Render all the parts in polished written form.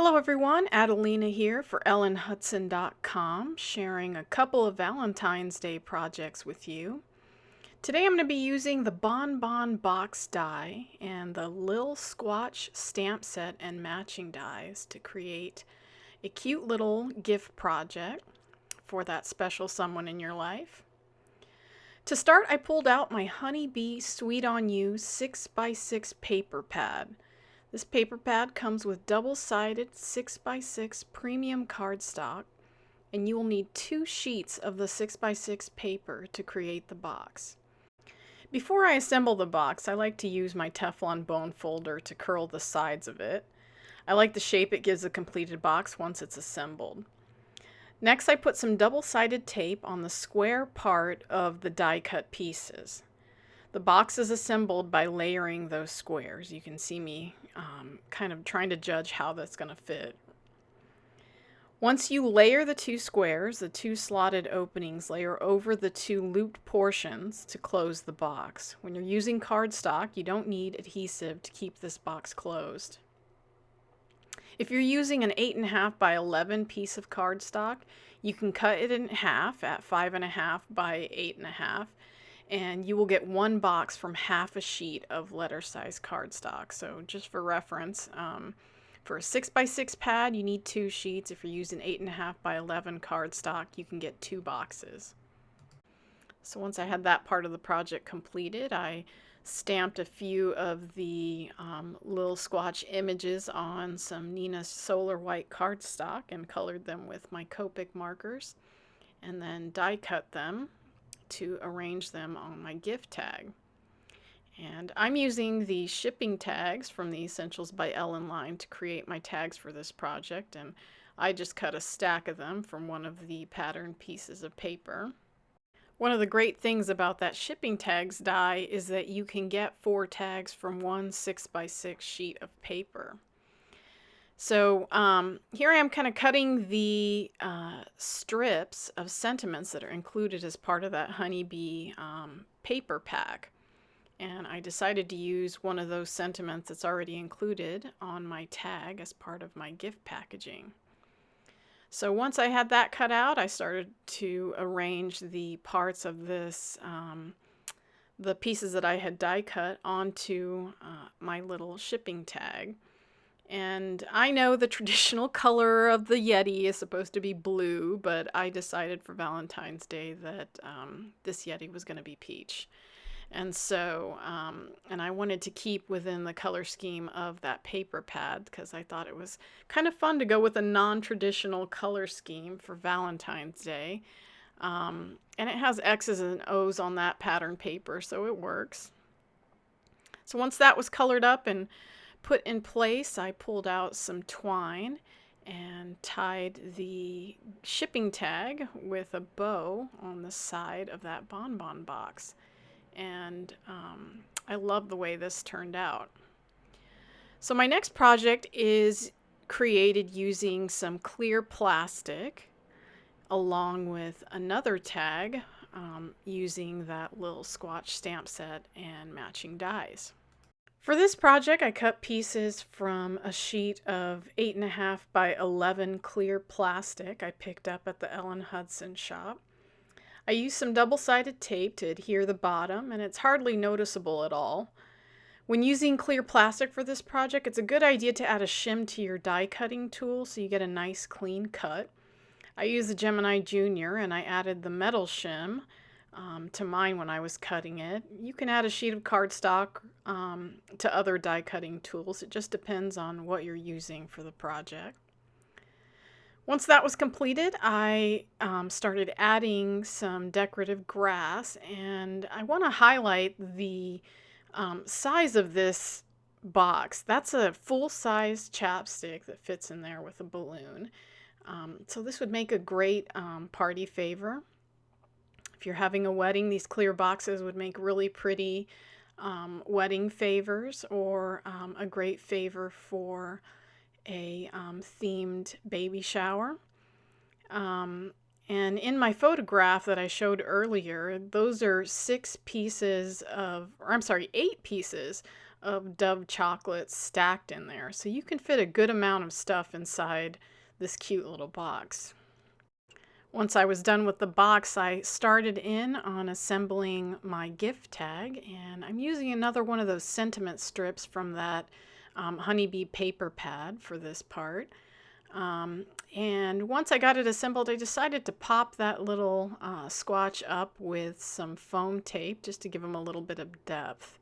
Hello everyone, Adelina here for ellenhudson.com, sharing a couple of Valentine's Day projects with you. Today I'm going to be using the Bon Bon box die and the Lil Squatch stamp set and matching dies to create a cute little gift project for that special someone in your life. To start, I pulled out my Honeybee Sweet on You 6x6 paper pad. This paper pad comes with double-sided 6x6 premium cardstock, and you will need 2 sheets of the 6x6 paper to create the box. Before I assemble the box, I like to use my Teflon bone folder to curl the sides of it. I like the shape it gives a completed box once it's assembled. Next, I put some double-sided tape on the square part of the die-cut pieces. The box is assembled by layering those squares. You can see me kind of trying to judge how that's going to fit. Once you layer the 2 squares, the 2 slotted openings layer over the 2 looped portions to close the box. When you're using cardstock, you don't need adhesive to keep this box closed. If you're using an 8.5 by 11 piece of cardstock, you can cut it in half at 5.5 by 8.5. and you will get 1 box from half a sheet of letter size cardstock. So just for reference, for a 6x6 pad, you need 2 sheets. If you're using 8.5 by 11 cardstock, you can get 2 boxes. So once I had that part of the project completed, I stamped a few of the Lil Squatch images on some Nina Solar White cardstock and colored them with my Copic markers, and then die cut them to arrange them on my gift tag. And I'm using the shipping tags from the Essentials by Ellen line to create my tags for this project, and I just cut a stack of them from one of the patterned pieces of paper. One of the great things about that shipping tags die is that you can get 4 tags from one 6x6 sheet of paper. So here I am kind of cutting the strips of sentiments that are included as part of that Honeybee paper pack. And I decided to use one of those sentiments that's already included on my tag as part of my gift packaging. So once I had that cut out, I started to arrange the parts of this, the pieces that I had die cut onto my little shipping tag. And I know the traditional color of the Yeti is supposed to be blue, but I decided for Valentine's Day that this Yeti was going to be peach. And so, and I wanted to keep within the color scheme of that paper pad because I thought it was kind of fun to go with a non-traditional color scheme for Valentine's Day. And it has X's and O's on that pattern paper, so it works. So once that was colored up and put in place, I pulled out some twine and tied the shipping tag with a bow on the side of that bonbon box. And I love the way this turned out. So my next project is created using some clear plastic along with another tag using that Lil Squatch stamp set and matching dies. For this project, I cut pieces from a sheet of 8.5 by 11 clear plastic I picked up at the Ellen Hudson shop. I used some double-sided tape to adhere the bottom, and it's hardly noticeable at all. When using clear plastic for this project, it's a good idea to add a shim to your die cutting tool so you get a nice clean cut. I used the Gemini Junior and I added the metal shim to mine when I was cutting it. You can add a sheet of cardstock to other die cutting tools. It just depends on what you're using for the project. Once that was completed, I started adding some decorative grass, and I want to highlight the size of this box. That's a full-size chapstick that fits in there with a balloon. So this would make a great party favor. If you're having a wedding, these clear boxes would make really pretty wedding favors, or a great favor for a themed baby shower. And in my photograph that I showed earlier, those are 8 pieces of Dove chocolates stacked in there. So you can fit a good amount of stuff inside this cute little box. Once I was done with the box, I started in on assembling my gift tag, and I'm using another one of those sentiment strips from that honeybee paper pad for this part. And once I got it assembled, I decided to pop that little squatch up with some foam tape just to give them a little bit of depth.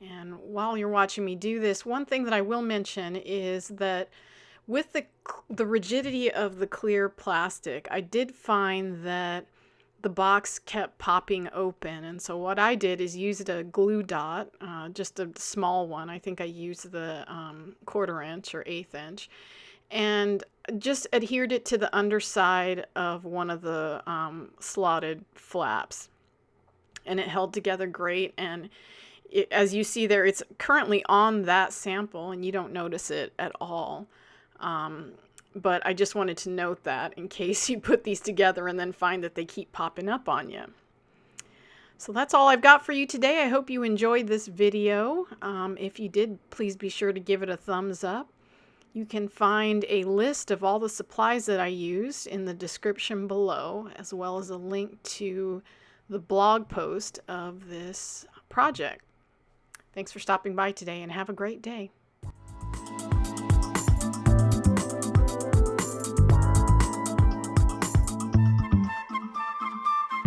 And while you're watching me do this, one thing that I will mention is that with the rigidity of the clear plastic, I did find that the box kept popping open. And so what I did is used a glue dot, just a small one. I think I used the 1/4 inch or 1/8 inch, and just adhered it to the underside of one of the slotted flaps. And it held together great. And as you see there, it's currently on that sample and you don't notice it at all. But I just wanted to note that in case you put these together and then find that they keep popping up on you. So that's all I've got for you today. I hope you enjoyed this video. If you did, please be sure to give it a thumbs up. You can find a list of all the supplies that I used in the description below, as well as a link to the blog post of this project. Thanks for stopping by today and have a great day.